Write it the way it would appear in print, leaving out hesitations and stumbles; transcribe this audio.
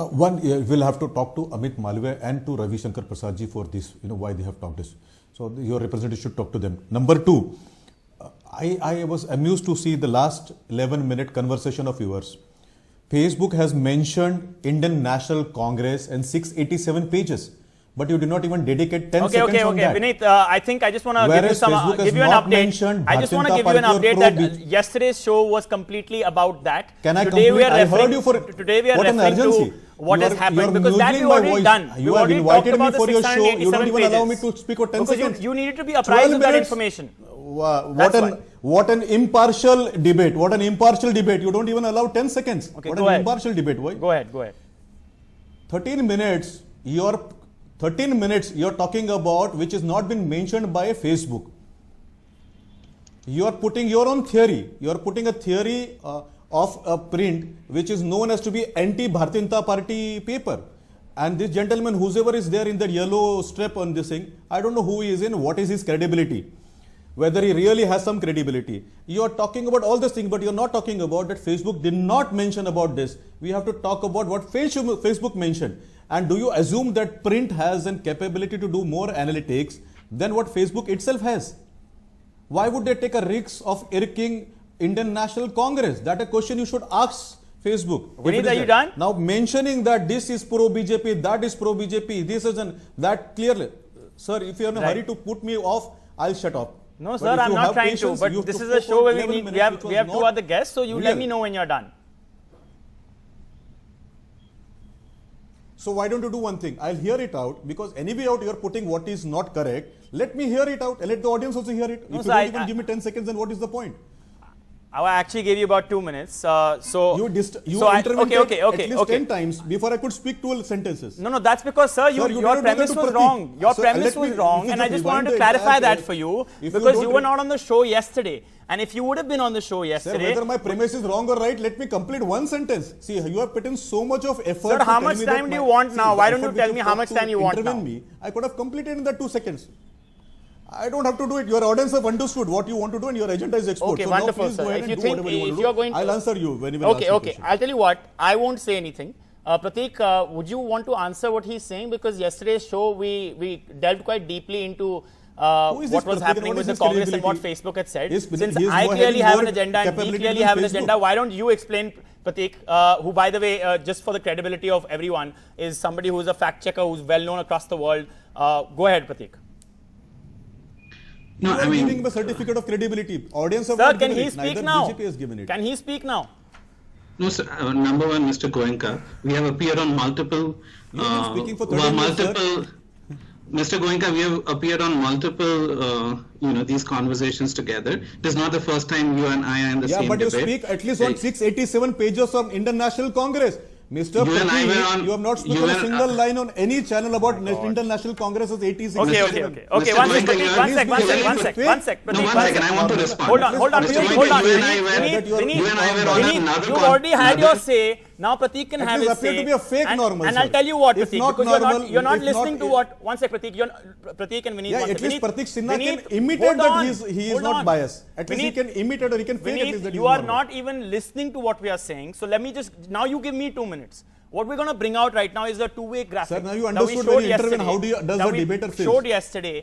One, we'll have to talk to Amit Malviya and to Ravi Shankar Prasad ji for this, why they have talked this. So your representative should talk to them. Number two, I was amused to see the last 11-minute conversation of yours. Facebook has mentioned Indian National Congress and 687 pages. But you did not even dedicate 10 seconds on that. Vinit, I think I just want to give you an update. I just want to give you an update that yesterday's show was completely about that. Can I complete? I heard you for today we are referring to what has happened because that we already done. You have invited me for your show. You don't even allow me to speak for 10 seconds. You needed to be apprised of that information. What an impartial debate. What an impartial debate. You don't even allow 10 seconds. Okay, what an impartial debate. Why? Go ahead. 13 minutes. 13 minutes you're talking about which is not being mentioned by Facebook. You are putting your own theory. You are putting a theory of a print which is known as to be anti-Bharatiya Janata Party paper. And this gentleman, whoever is there in that yellow strip on this thing, I don't know who he is in, what is his credibility. Whether he really has some credibility. You are talking about all this thing, but you're not talking about that Facebook did not mention about this. We have to talk about what Facebook mentioned. And do you assume that print has a capability to do more analytics than what Facebook itself has? Why would they take a risk of irking Indian National Congress? That a question you should ask Facebook. Vinit, are you done? Now mentioning that this is pro-BJP, that is pro-BJP, this is that clearly. Sir, if you are in a hurry to put me off, I'll shut off. No, sir, I'm not trying to. But this is a show where we have two other guests, so you let me know when you're done. So why don't you do one thing? I'll hear it out because anyway out you're putting what is not correct. Let me hear it out and let the audience also hear it. No, if you don't even give me 10 seconds, then what is the point? I actually gave you about 2 minutes. You intervened at least 10 times before I could speak 2 sentences. No, that's because, sir, your premise was wrong. Your premise was wrong, and I just wanted to clarify that for you because you were not on the show yesterday. And if you would have been on the show yesterday... Sir, whether my premise is wrong or right, let me complete one sentence. See, you have put in so much of effort. Sir, how much time do you want now? Why don't you tell me how much time you want now? I could have completed in that 2 seconds. I don't have to do it. Your audience have understood what you want to do and your agenda is exposed. Okay, so wonderful, now please sir. go ahead and do whatever you want to do. I'll answer you when you will ask Okay. I'll tell you what. I won't say anything. Prateek, would you want to answer what he's saying? Because yesterday's show, we delved quite deeply into what was happening with the Congress and what Facebook had said. Since I clearly have an agenda and we clearly have an agenda, why don't you explain, Prateek, who, by the way, just for the credibility of everyone, is somebody who's a fact checker who's well known across the world. Go ahead, Prateek. No, I mean, giving a certificate of credibility. Audience have sir, can he speak now? BJP has given it. Can he speak now? No, sir. Number one, Mr. Goenka, we have appeared on multiple. Speaking for 30 minutes, Mr. Goenka, we have appeared on multiple, these conversations together. It is not the first time you and I are in the same debate. Yeah, but you speak at least on 687 pages of Indian National Congress. Mr. Prateek, you have not spoken a single line on any channel about Indian National Congress as 86. Okay. One sec. No, 1 second. I want to respond. Hold on. Vinit, you already had your say. Now Prateek can have his say. To be a fake normal, and I'll tell you what, Prateek, because you're not listening to what. 1 sec, Prateek. Prateek and Vinit. Yeah, at least Prateek Sinha can imitate that he is not biased. At least he can imitate or he can fake at least that you are not even listening to what we are saying. So let me now you give me 2 minutes. What we're going to bring out right now is the two-way graphic. Sir, now you understood when you intervene, how does the debater feel? Showed yesterday.